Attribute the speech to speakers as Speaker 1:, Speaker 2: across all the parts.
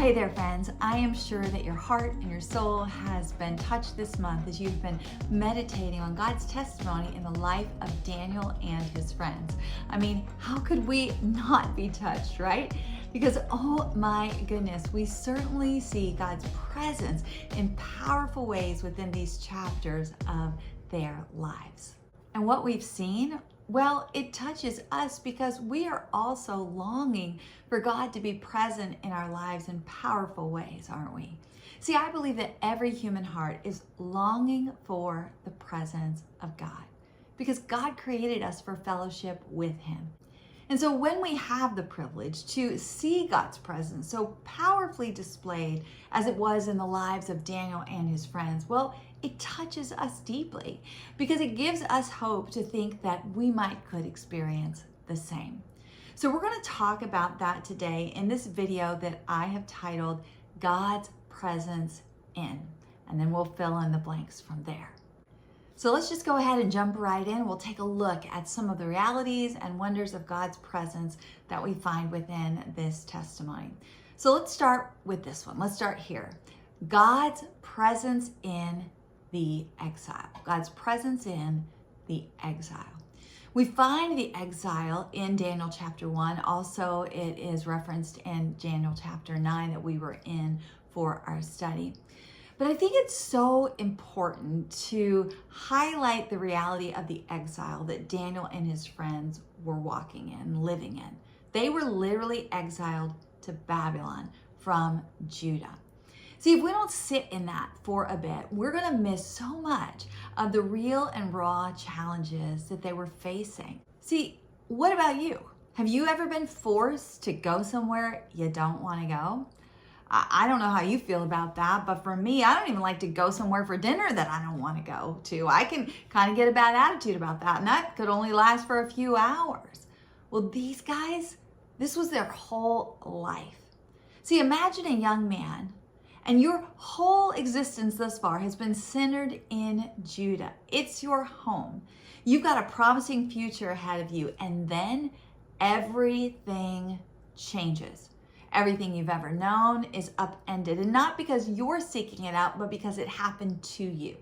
Speaker 1: Well, hey there, friends. I am sure that your heart and your soul has been touched this month as you've been meditating on God's testimony in the life of Daniel and his friends. I mean, how could we not be touched, right? Because, oh my goodness, we certainly see God's presence in powerful ways within these chapters of their lives. And what we've seen, well, it touches us because we are also longing for God to be present in our lives in powerful ways, aren't we? See, I believe that every human heart is longing for the presence of God because God created us for fellowship with Him. And so when we have the privilege to see God's presence so powerfully displayed as it was in the lives of Daniel and his friends, well, it touches us deeply because it gives us hope to think that we could experience the same. So we're going to talk about that today in this video that I have titled God's Presence In, and then we'll fill in the blanks from there. So let's just go ahead and jump right in. We'll take a look at some of the realities and wonders of God's presence that we find within this testimony. So let's start with this one. Let's start here. God's presence in the exile. God's presence in the exile. We find the exile in Daniel chapter 1. Also, it is referenced in Daniel chapter 9 that we were in for our study. But I think it's so important to highlight the reality of the exile that Daniel and his friends were walking in, living in. They were literally exiled to Babylon from Judah. See, if we don't sit in that for a bit, we're going to miss so much of the real and raw challenges that they were facing. See, what about you? Have you ever been forced to go somewhere you don't want to go? I don't know how you feel about that, but for me, I don't even like to go somewhere for dinner that I don't want to go to. I can kind of get a bad attitude about that, and that could only last for a few hours. Well, these guys, this was their whole life. See, imagine a young man, and your whole existence thus far has been centered in Judah. It's your home. You've got a promising future ahead of you, and then everything changes. Everything you've ever known is upended, and not because you're seeking it out, but because it happened to you.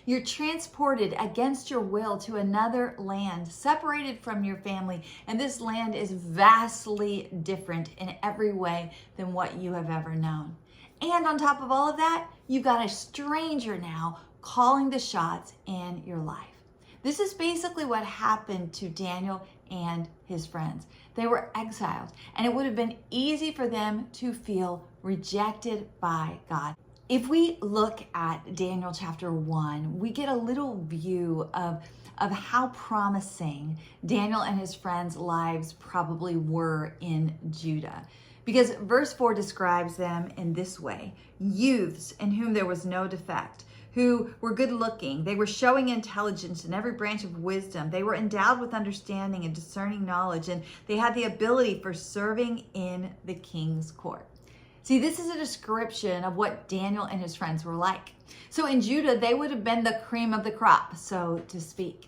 Speaker 1: You're transported against your will to another land, separated from your family, and this land is vastly different in every way than what you have ever known. And on top of all of that, you've got a stranger now calling the shots in your life. This is basically what happened to Daniel and his friends. They were exiled, and it would have been easy for them to feel rejected by God. If we look at Daniel chapter 1, we get a little view of how promising Daniel and his friends' lives probably were in Judah. Because verse 4 describes them in this way: youths in whom there was no defect, who were good looking. They were showing intelligence in every branch of wisdom. They were endowed with understanding and discerning knowledge, and they had the ability for serving in the king's court. See, this is a description of what Daniel and his friends were like. So in Judah, they would have been the cream of the crop, so to speak.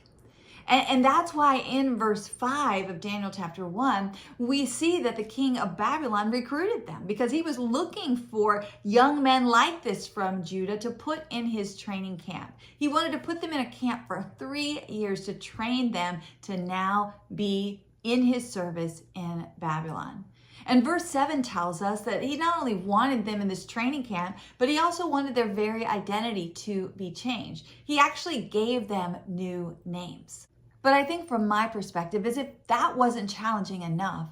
Speaker 1: And that's why in verse 5 of Daniel chapter 1, we see that the king of Babylon recruited them because he was looking for young men like this from Judah to put in his training camp. He wanted to put them in a camp for 3 years to train them to now be in his service in Babylon. And verse 7 tells us that he not only wanted them in this training camp, but he also wanted their very identity to be changed. He actually gave them new names. But I think from my perspective, as if that wasn't challenging enough,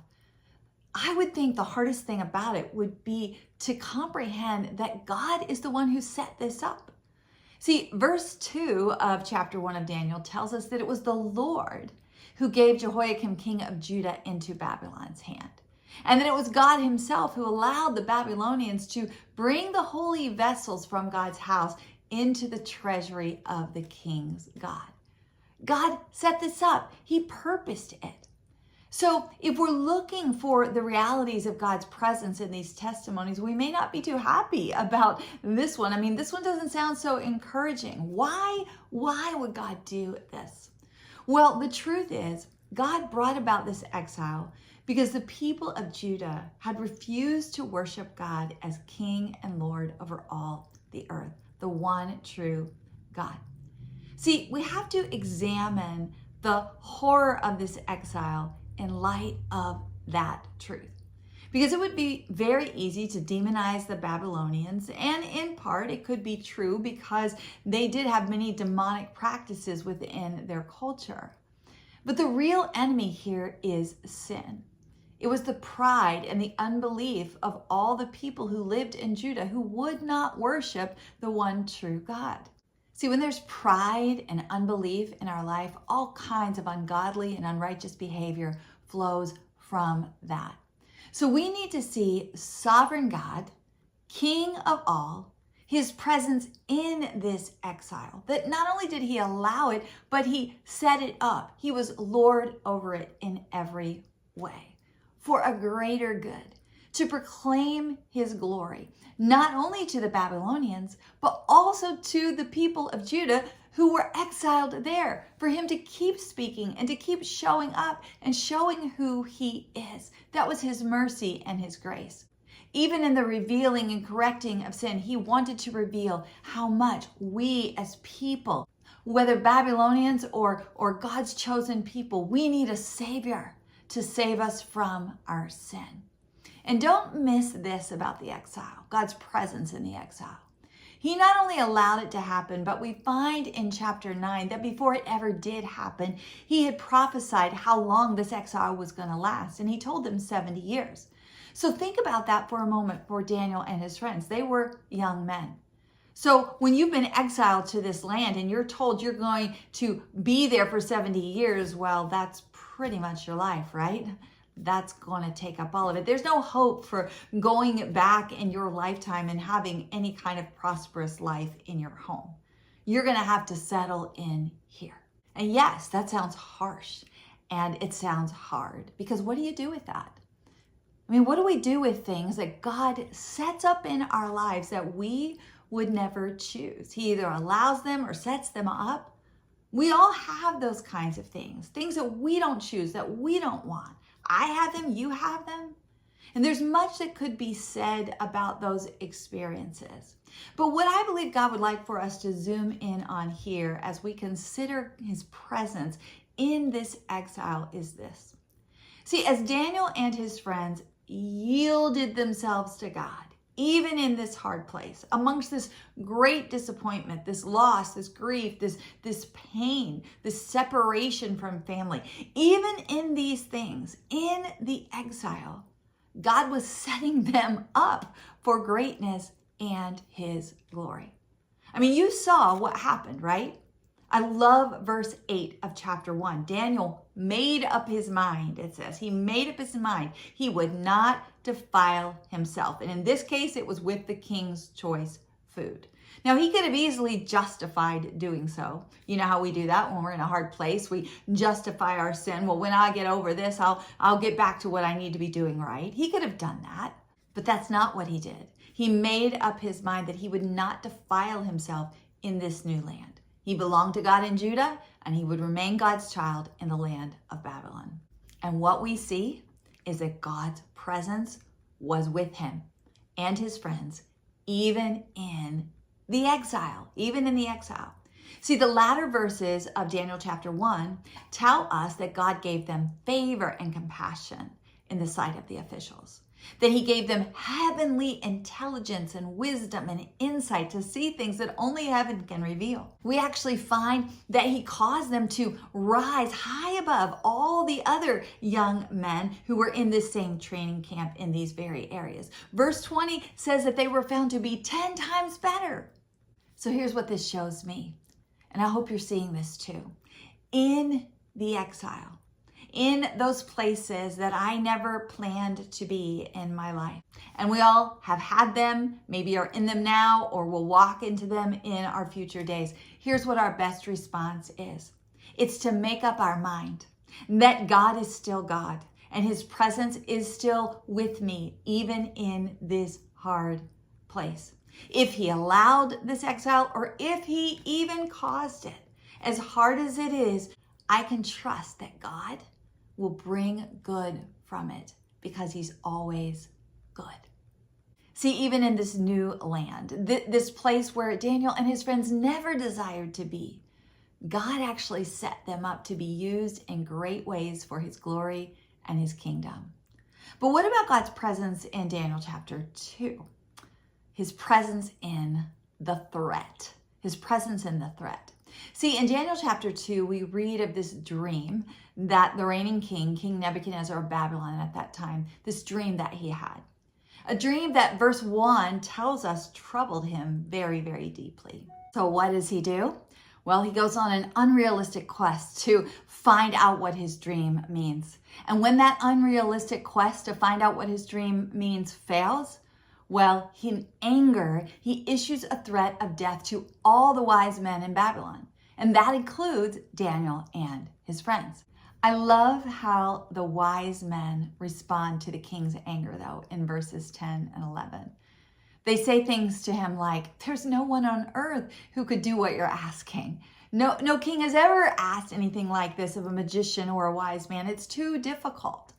Speaker 1: I would think the hardest thing about it would be to comprehend that God is the one who set this up. See, verse 2 of chapter 1 of Daniel tells us that it was the Lord who gave Jehoiakim, king of Judah, into Babylon's hand. And that it was God himself who allowed the Babylonians to bring the holy vessels from God's house into the treasury of the king's God. God set this up. He purposed it. So if we're looking for the realities of God's presence in these testimonies, we may not be too happy about this one. I mean, this one doesn't sound so encouraging. Why would God do this? Well, the truth is, God brought about this exile because the people of Judah had refused to worship God as King and Lord over all the earth, the one true God. See, we have to examine the horror of this exile in light of that truth. Because it would be very easy to demonize the Babylonians, and in part it could be true because they did have many demonic practices within their culture. But the real enemy here is sin. It was the pride and the unbelief of all the people who lived in Judah who would not worship the one true God. See, when there's pride and unbelief in our life, all kinds of ungodly and unrighteous behavior flows from that. So we need to see sovereign God, King of all, his presence in this exile. That not only did he allow it, but he set it up. He was Lord over it in every way for a greater good, to proclaim his glory, not only to the Babylonians, but also to the people of Judah who were exiled there, for him to keep speaking and to keep showing up and showing who he is. That was his mercy and his grace. Even in the revealing and correcting of sin, he wanted to reveal how much we as people, whether Babylonians or God's chosen people, we need a Savior to save us from our sin. And don't miss this about the exile, God's presence in the exile. He not only allowed it to happen, but we find in chapter 9 that before it ever did happen, he had prophesied how long this exile was going to last. And he told them 70 years. So think about that for a moment for Daniel and his friends. They were young men. So when you've been exiled to this land and you're told you're going to be there for 70 years, well, that's pretty much your life, right? That's going to take up all of it. There's no hope for going back in your lifetime and having any kind of prosperous life in your home. You're going to have to settle in here. And yes, that sounds harsh and it sounds hard, because what do you do with that? I mean, what do we do with things that God sets up in our lives that we would never choose? He either allows them or sets them up. We all have those kinds of things that we don't choose, that we don't want. I have them, you have them. And there's much that could be said about those experiences. But what I believe God would like for us to zoom in on here as we consider his presence in this exile is this. See, as Daniel and his friends yielded themselves to God, even in this hard place, amongst this great disappointment, this loss, this grief, this pain, this separation from family, even in these things, in the exile, God was setting them up for greatness and his glory. I mean, you saw what happened, right? I love verse 8 of chapter 1. Daniel made up his mind, it says. He made up his mind. He would not defile himself. And in this case, it was with the king's choice food. Now, he could have easily justified doing so. You know how we do that when we're in a hard place? We justify our sin. Well, when I get over this, I'll get back to what I need to be doing right. He could have done that, but that's not what he did. He made up his mind that he would not defile himself in this new land. He belonged to God in Judah, and he would remain God's child in the land of Babylon. And what we see is that God's presence was with him and his friends, even in the exile, See, the latter verses of Daniel chapter 1 tell us that God gave them favor and compassion in the sight of the officials, that he gave them heavenly intelligence and wisdom and insight to see things that only heaven can reveal. We actually find that he caused them to rise high above all the other young men who were in this same training camp in these very areas. Verse 20 says that they were found to be 10 times better. So here's what this shows me, and I hope you're seeing this too. In the exile, in those places that I never planned to be in my life. And we all have had them, maybe are in them now, or will walk into them in our future days. Here's what our best response is. It's to make up our mind that God is still God and his presence is still with me, even in this hard place. If he allowed this exile, or if he even caused it, as hard as it is, I can trust that God will bring good from it because he's always good. See, even in this new land, this place where Daniel and his friends never desired to be, God actually set them up to be used in great ways for his glory and his kingdom. But what about God's presence in Daniel chapter 2? His presence in the threat. His presence in the threat. See, in Daniel chapter 2, we read of this dream that the reigning king, King Nebuchadnezzar of Babylon at that time, this dream that he had. A dream that verse 1 tells us troubled him very, very deeply. So what does he do? Well, he goes on an unrealistic quest to find out what his dream means. And when that unrealistic quest to find out what his dream means fails, well, in anger, he issues a threat of death to all the wise men in Babylon. And that includes Daniel and his friends. I love how the wise men respond to the king's anger, though, in verses 10 and 11. They say things to him like, there's no one on earth who could do what you're asking. No king has ever asked anything like this of a magician or a wise man. It's too difficult.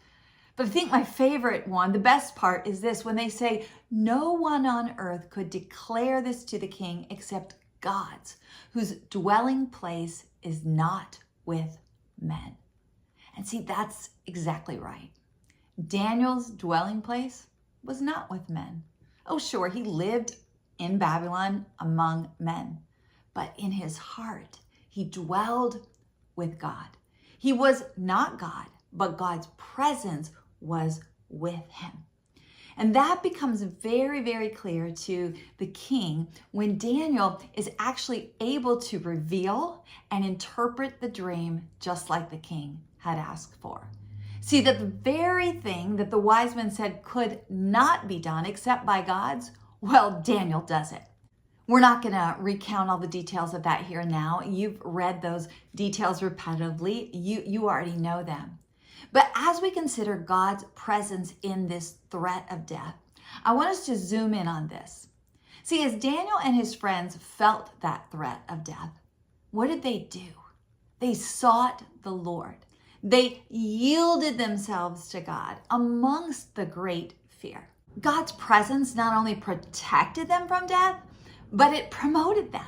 Speaker 1: But I think my favorite one, the best part, is this, when they say, no one on earth could declare this to the king except God's, whose dwelling place is not with men. And see, that's exactly right. Daniel's dwelling place was not with men. Oh, sure, he lived in Babylon among men, but in his heart, he dwelled with God. He was not God, but God's presence was with him. And that becomes very, very clear to the king when Daniel is actually able to reveal and interpret the dream just like the king had asked for. See, that the very thing that the wise men said could not be done except by God's, well, Daniel does it. We're not going to recount all the details of that here now. You've read those details repetitively. You already know them. But as we consider God's presence in this threat of death, I want us to zoom in on this. See, as Daniel and his friends felt that threat of death, what did they do? They sought the Lord. They yielded themselves to God amongst the great fear. God's presence not only protected them from death, but it promoted them.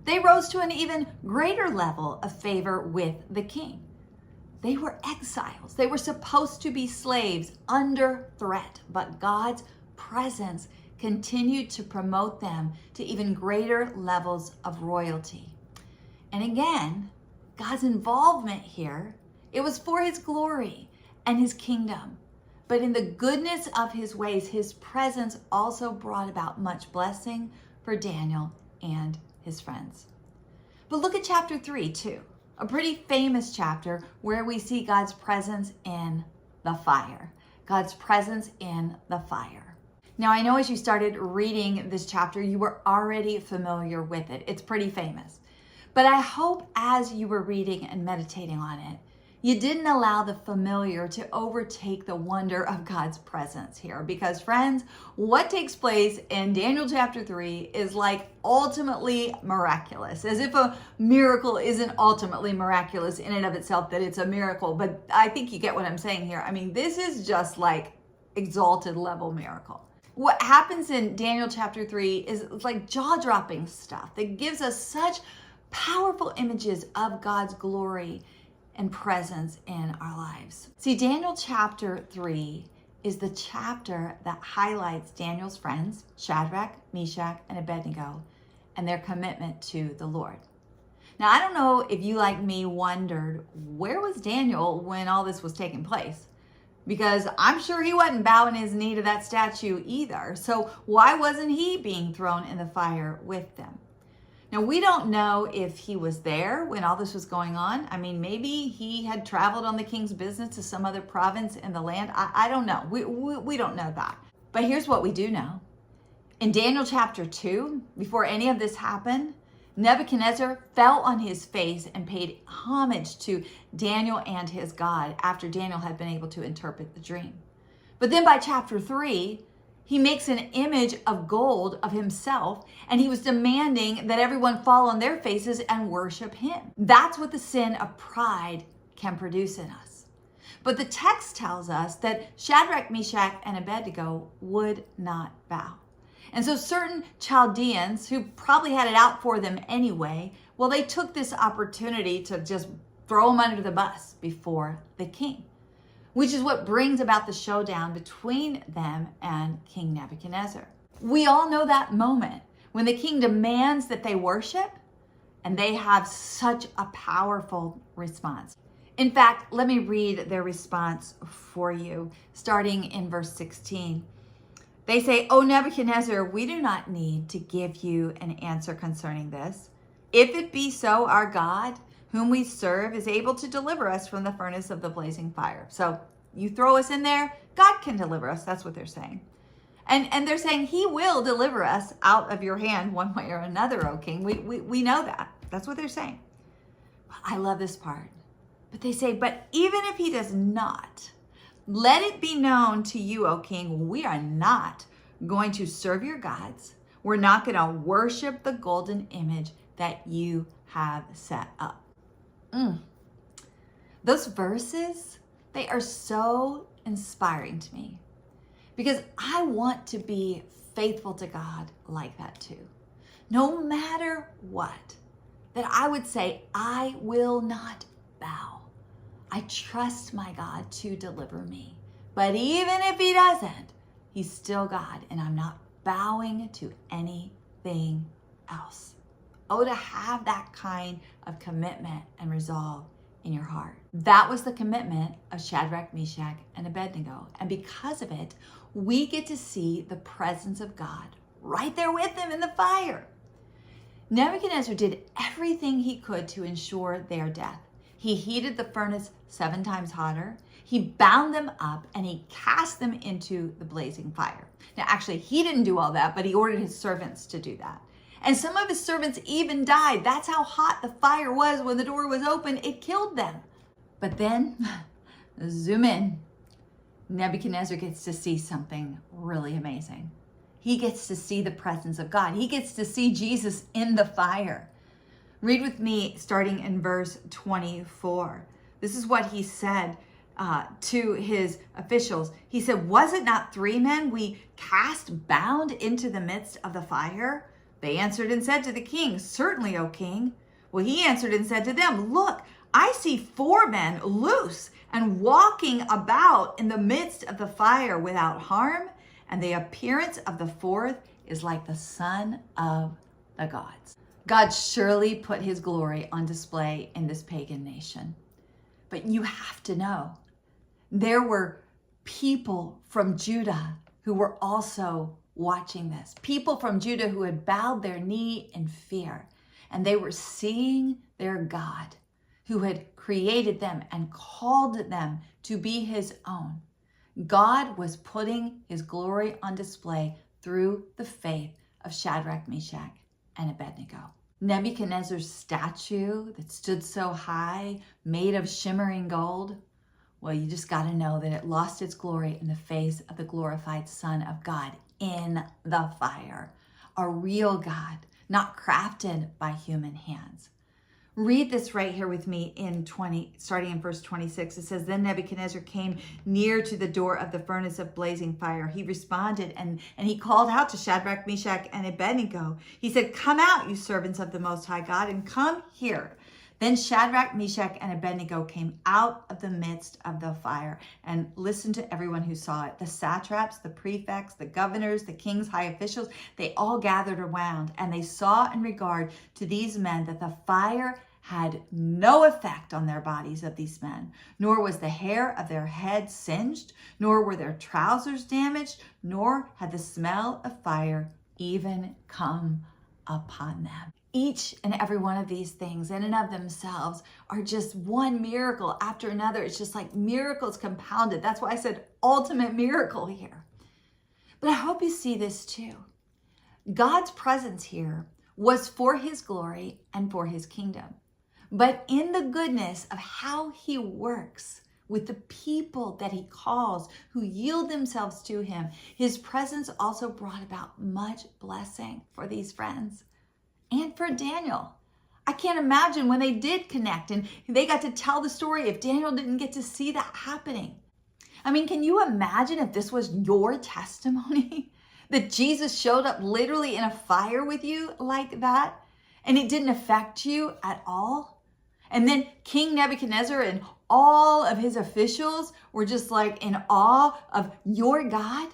Speaker 1: They rose to an even greater level of favor with the king. They were exiles. They were supposed to be slaves under threat, but God's presence continued to promote them to even greater levels of royalty. And again, God's involvement here, it was for his glory and his kingdom. But in the goodness of his ways, his presence also brought about much blessing for Daniel and his friends. But look at chapter 3 too. A pretty famous chapter where we see God's presence in the fire. God's presence in the fire. Now, I know as you started reading this chapter, you were already familiar with it. It's pretty famous. But I hope as you were reading and meditating on it, you didn't allow the familiar to overtake the wonder of God's presence here. Because friends, what takes place in Daniel chapter 3 is like ultimately miraculous. As if a miracle isn't ultimately miraculous in and of itself, that it's a miracle. But I think you get what I'm saying here. I mean, this is just like exalted level miracle. What happens in Daniel chapter 3 is like jaw-dropping stuff that gives us such powerful images of God's glory and presence in our lives. See, Daniel chapter 3 is the chapter that highlights Daniel's friends, Shadrach, Meshach, and Abednego, and their commitment to the Lord. Now, I don't know if you, like me, wondered, where was Daniel when all this was taking place? Because I'm sure he wasn't bowing his knee to that statue either. So why wasn't he being thrown in the fire with them? Now, we don't know if he was there when all this was going on. I mean, maybe he had traveled on the king's business to some other province in the land. I don't know. We don't know that. But here's what we do know. In Daniel chapter 2, before any of this happened, Nebuchadnezzar fell on his face and paid homage to Daniel and his God after Daniel had been able to interpret the dream. But then by chapter 3, he makes an image of gold of himself, and he was demanding that everyone fall on their faces and worship him. That's what the sin of pride can produce in us. But the text tells us that Shadrach, Meshach, and Abednego would not bow. And so certain Chaldeans who probably had it out for them anyway, well, they took this opportunity to just throw them under the bus before the king, which is what brings about the showdown between them and King Nebuchadnezzar. We all know that moment when the king demands that they worship, and they have such a powerful response. In fact, let me read their response for you, starting in verse 16. They say, "O Nebuchadnezzar, we do not need to give you an answer concerning this. If it be so, our God, whom we serve, is able to deliver us from the furnace of the blazing fire." So you throw us in there, God can deliver us. That's what they're saying. And they're saying he will deliver us out of your hand one way or another, O king. We know that. That's what they're saying. I love this part. But they say, "But even if he does not, let it be known to you, O king, we are not going to serve your gods. We're not going to worship the golden image that you have set up." Those verses, they are so inspiring to me because I want to be faithful to God like that too. No matter what, that I would say, I will not bow. I trust my God to deliver me. But even if he doesn't, he's still God, and I'm not bowing to anything else. Oh, to have that kind of commitment and resolve in your heart. That was the commitment of Shadrach, Meshach, and Abednego. And because of it, we get to see the presence of God right there with them in the fire. Nebuchadnezzar did everything he could to ensure their death. He heated the furnace 7 times hotter. He bound them up and he cast them into the blazing fire. Now, actually, he didn't do all that, but he ordered his servants to do that. And some of his servants even died. That's how hot the fire was when the door was open. It killed them. But then, zoom in. Nebuchadnezzar gets to see something really amazing. He gets to see the presence of God. He gets to see Jesus in the fire. Read with me starting in verse 24. This is what he said to his officials. He said, "Was it not 3 men we cast bound into the midst of the fire?" They answered and said to the king, "Certainly, O king." Well, he answered and said to them, "Look, I see 4 men loose and walking about in the midst of the fire without harm, and the appearance of the 4th is like the son of the gods." God surely put his glory on display in this pagan nation. But you have to know, there were people from Judah who were also watching this. People from Judah who had bowed their knee in fear. And they were seeing their God who had created them and called them to be his own. God was putting his glory on display through the faith of Shadrach, Meshach, and Abednego. Nebuchadnezzar's statue that stood so high, made of shimmering gold, well, you just got to know that it lost its glory in the face of the glorified Son of God in the fire. A real God, not crafted by human hands. Read this right here with me starting in verse 26. It says, "Then Nebuchadnezzar came near to the door of the furnace of blazing fire. He responded and he called out to Shadrach, Meshach, and Abednego. He said, 'Come out, you servants of the Most High God, and come here.' Then Shadrach, Meshach, and Abednego came out of the midst of the fire." And listen to everyone who saw it. The satraps, the prefects, the governors, the king's high officials, they all gathered around, and they saw in regard to these men that the fire had no effect on their bodies of these men, nor was the hair of their heads singed, nor were their trousers damaged, nor had the smell of fire even come upon them. Each and every one of these things in and of themselves are just one miracle after another. It's just like miracles compounded. That's why I said ultimate miracle here. But I hope you see this too. God's presence here was for his glory and for his kingdom. But in the goodness of how he works with the people that he calls who yield themselves to him, his presence also brought about much blessing for these friends and for Daniel. I can't imagine when they did connect and they got to tell the story if Daniel didn't get to see that happening. I mean, can you imagine if this was your testimony? That Jesus showed up literally in a fire with you like that and it didn't affect you at all? And then King Nebuchadnezzar and all of his officials were just like in awe of your God?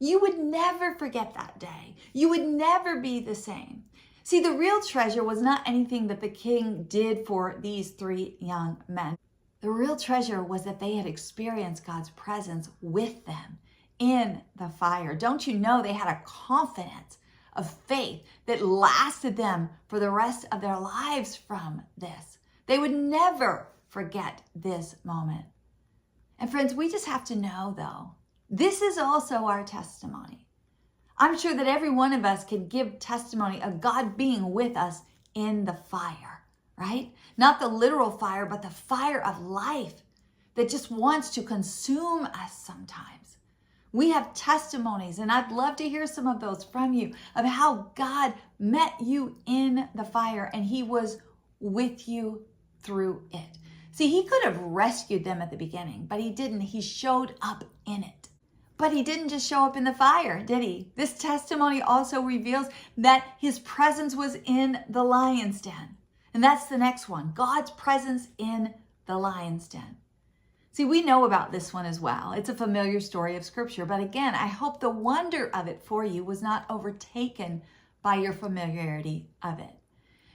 Speaker 1: You would never forget that day. You would never be the same. See, the real treasure was not anything that the king did for these three young men. The real treasure was that they had experienced God's presence with them in the fire. Don't you know they had a confidence of faith that lasted them for the rest of their lives from this? They would never forget this moment. And friends, we just have to know, though, this is also our testimony. I'm sure that every one of us can give testimony of God being with us in the fire, right? Not the literal fire, but the fire of life that just wants to consume us sometimes. We have testimonies, and I'd love to hear some of those from you, of how God met you in the fire and he was with you through it. See, he could have rescued them at the beginning, but he didn't. He showed up in it. But he didn't just show up in the fire, did he? This testimony also reveals that his presence was in the lion's den. And that's the next one, God's presence in the lion's den. See, we know about this one as well. It's a familiar story of Scripture. But again, I hope the wonder of it for you was not overtaken by your familiarity of it.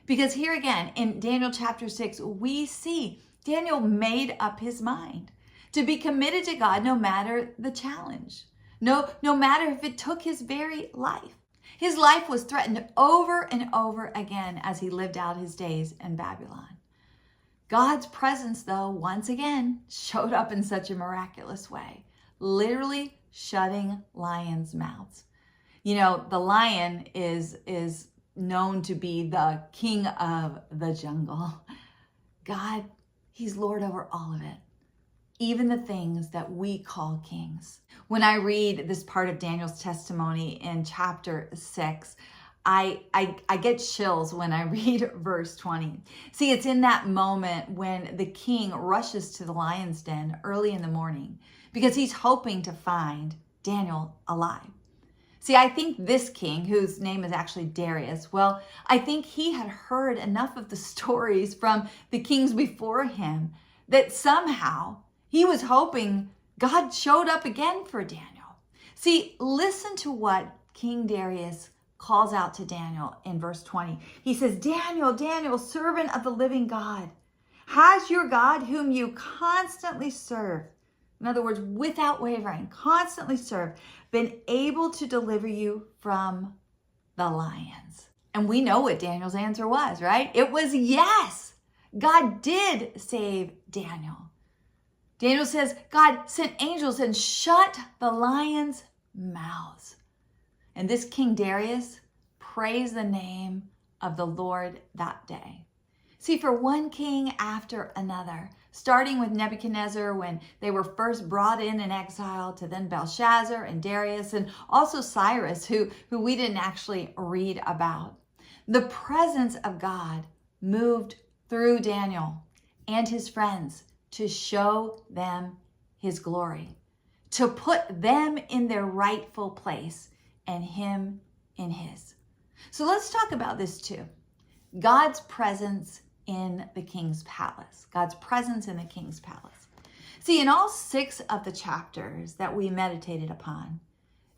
Speaker 1: Because here again, in Daniel chapter 6, we see Daniel made up his mind to be committed to God no matter the challenge, no matter if it took his very life. His life was threatened over and over again as he lived out his days in Babylon. God's presence, though, once again, showed up in such a miraculous way, literally shutting lions' mouths. You know, the lion is known to be the king of the jungle. God, he's Lord over all of it, even the things that we call kings. When I read this part of Daniel's testimony in chapter 6, I get chills when I read verse 20. See, it's in that moment when the king rushes to the lion's den early in the morning because he's hoping to find Daniel alive. See, I think this king, whose name is actually Darius, well, I think he had heard enough of the stories from the kings before him that somehow he was hoping God showed up again for Daniel. See, listen to what King Darius calls out to Daniel in verse 20. He says, Daniel, Daniel, servant of the living God, has your God whom you constantly serve, in other words, without wavering, constantly serve, been able to deliver you from the lions? And we know what Daniel's answer was, right? It was yes. God did save Daniel. Daniel says, God sent angels and shut the lions' mouths. And this King Darius praised the name of the Lord that day. See, for one king after another, starting with Nebuchadnezzar when they were first brought in exile, to then Belshazzar and Darius, and also Cyrus, who we didn't actually read about. The presence of God moved through Daniel and his friends to show them his glory, to put them in their rightful place and him in his. So let's talk about this too. God's presence in the king's palace. God's presence in the king's palace. See, in all 6 of the chapters that we meditated upon,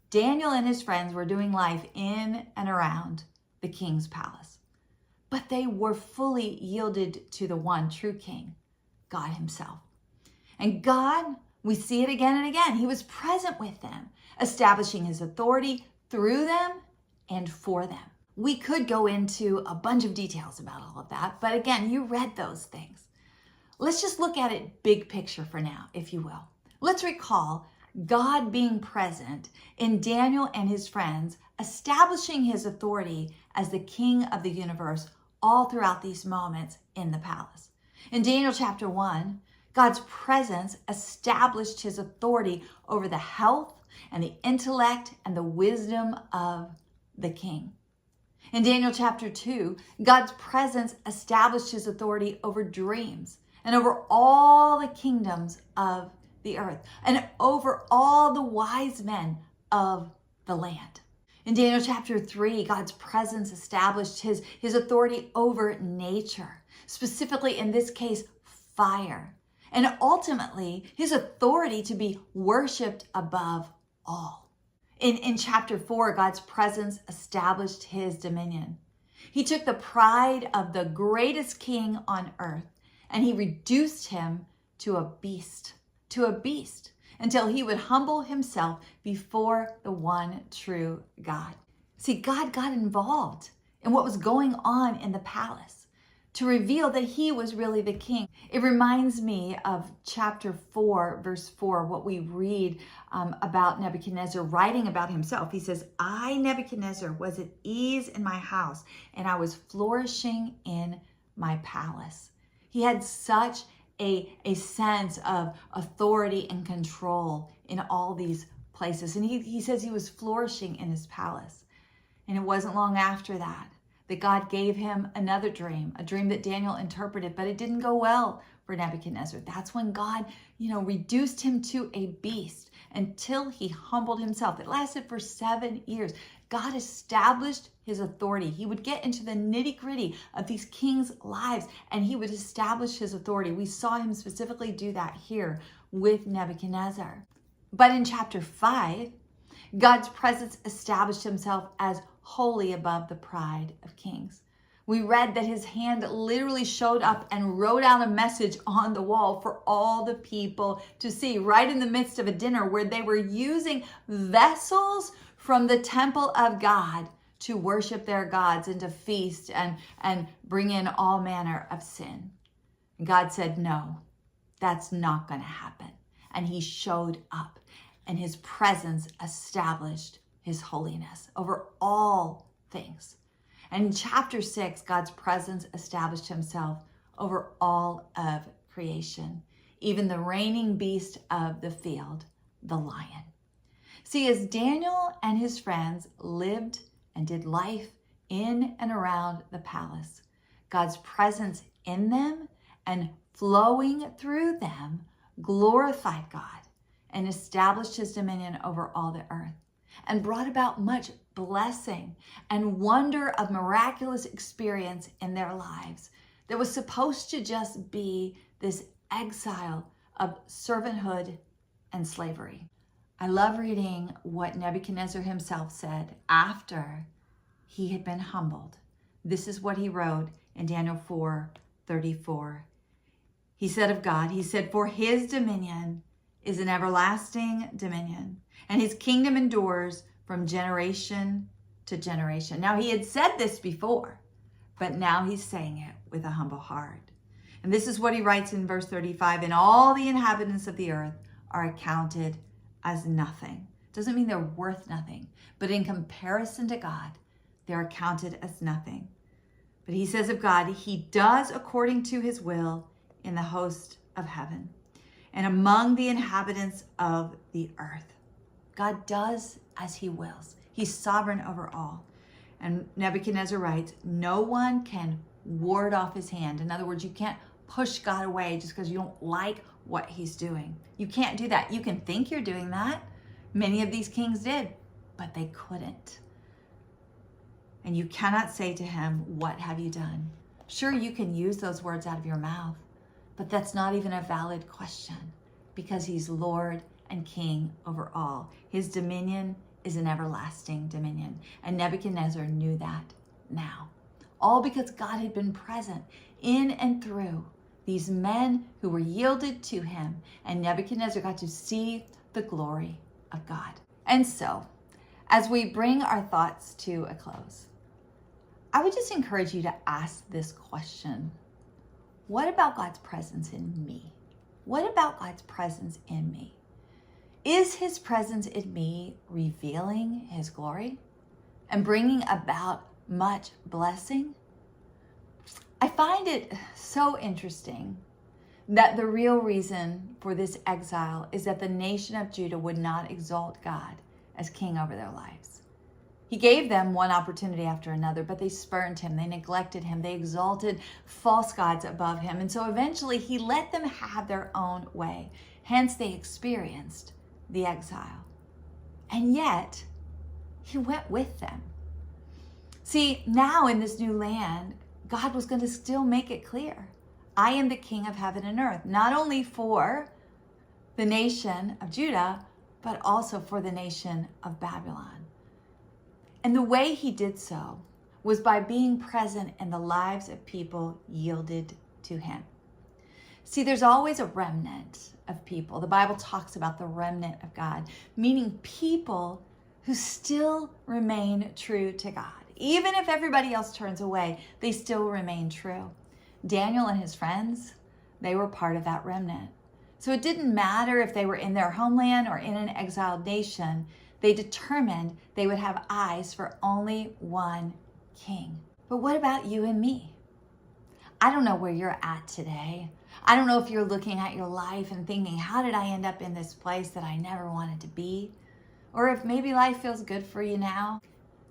Speaker 1: Daniel and his friends were doing life in and around the king's palace. But they were fully yielded to the one true king, God himself. And God, we see it again and again, he was present with them, establishing his authority through them and for them. We could go into a bunch of details about all of that, but again, you read those things. Let's just look at it big picture for now, if you will. Let's recall God being present in Daniel and his friends, establishing his authority as the king of the universe all throughout these moments in the palace. In Daniel chapter 1, God's presence established his authority over the health and the intellect and the wisdom of the king. In Daniel chapter 2, God's presence established his authority over dreams and over all the kingdoms of the earth and over all the wise men of the land. In Daniel chapter 3, God's presence established his authority over nature, specifically in this case, fire, and ultimately his authority to be worshiped above all. In chapter 4, God's presence established his dominion. He took the pride of the greatest king on earth and he reduced him to a beast, until he would humble himself before the one true God. See, God got involved in what was going on in the palace to reveal that he was really the king. It reminds me of chapter 4, verse 4, what we read about Nebuchadnezzar writing about himself. He says, I, Nebuchadnezzar, was at ease in my house, and I was flourishing in my palace. He had such a sense of authority and control in all these places. And he says he was flourishing in his palace. And it wasn't long after that God gave him another dream, a dream that Daniel interpreted, but it didn't go well for Nebuchadnezzar. That's when God, reduced him to a beast until he humbled himself. It lasted for 7 years. God established his authority. He would get into the nitty-gritty of these kings' lives and he would establish his authority. We saw him specifically do that here with Nebuchadnezzar. But in chapter 5, God's presence established himself as holy above the pride of kings. We read that his hand literally showed up and wrote out a message on the wall for all the people to see, right in the midst of a dinner where they were using vessels from the temple of God to worship their gods and to feast and bring in all manner of sin. And God said, no, that's not going to happen. And he showed up and his presence established his holiness over all things. And in chapter 6, God's presence established himself over all of creation, even the reigning beast of the field, the lion. See, as Daniel and his friends lived and did life in and around the palace, God's presence in them and flowing through them glorified God and established his dominion over all the earth, and brought about much blessing and wonder of miraculous experience in their lives that was supposed to just be this exile of servanthood and slavery. I love reading what Nebuchadnezzar himself said after he had been humbled. This is what he wrote in Daniel 4:34. He said of God, he said, for his dominion is an everlasting dominion, and his kingdom endures from generation to generation. Now, he had said this before, but now he's saying it with a humble heart. And this is what he writes in verse 35, and all the inhabitants of the earth are accounted as nothing. Doesn't mean they're worth nothing, but in comparison to God, they're accounted as nothing. But he says of God, he does according to his will in the host of heaven and among the inhabitants of the earth. God does as he wills. He's sovereign over all. And Nebuchadnezzar writes, no one can ward off his hand. In other words, you can't push God away just because you don't like what he's doing. You can't do that. You can think you're doing that. Many of these kings did, but they couldn't. And you cannot say to him, what have you done? Sure, you can use those words out of your mouth, but that's not even a valid question because he's Lord and King over all. His dominion is an everlasting dominion. And Nebuchadnezzar knew that now. All because God had been present in and through these men who were yielded to him. And Nebuchadnezzar got to see the glory of God. And so, as we bring our thoughts to a close, I would just encourage you to ask this question. What about God's presence in me? What about God's presence in me? Is his presence in me revealing his glory and bringing about much blessing? I find it so interesting that the real reason for this exile is that the nation of Judah would not exalt God as king over their lives. He gave them one opportunity after another, but they spurned him, they neglected him, they exalted false gods above him. And so eventually he let them have their own way. Hence they experienced the exile. And yet he went with them. See, now in this new land, God was going to still make it clear. I am the King of heaven and earth, not only for the nation of Judah, but also for the nation of Babylon. And the way he did so was by being present in the lives of people yielded to him. See, there's always a remnant of people. The Bible talks about the remnant of God, meaning people who still remain true to God. Even if everybody else turns away, they still remain true. Daniel and his friends, they were part of that remnant. So it didn't matter if they were in their homeland or in an exiled nation. They determined they would have eyes for only one king. But what about you and me? I don't know where you're at today. I don't know if you're looking at your life and thinking, how did I end up in this place that I never wanted to be? Or if maybe life feels good for you now.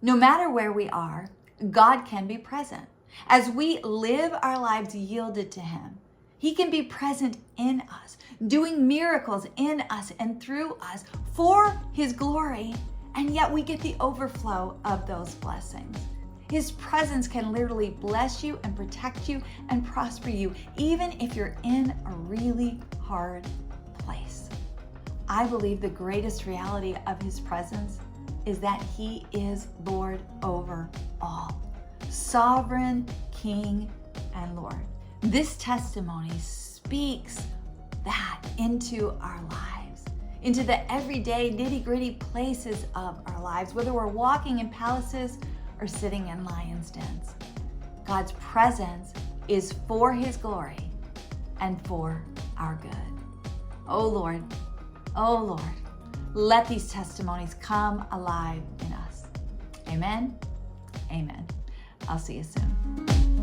Speaker 1: No matter where we are, God can be present. As we live our lives yielded to him, he can be present in us, doing miracles in us and through us for his glory, and yet we get the overflow of those blessings. His presence can literally bless you and protect you and prosper you, even if you're in a really hard place. I believe the greatest reality of his presence is that he is Lord over all, sovereign King and Lord. This testimony speaks that into our lives, into the everyday nitty-gritty places of our lives, whether we're walking in palaces or sitting in lions' dens. God's presence is for his glory and for our good. Oh Lord, let these testimonies come alive in us. Amen. Amen. I'll see you soon.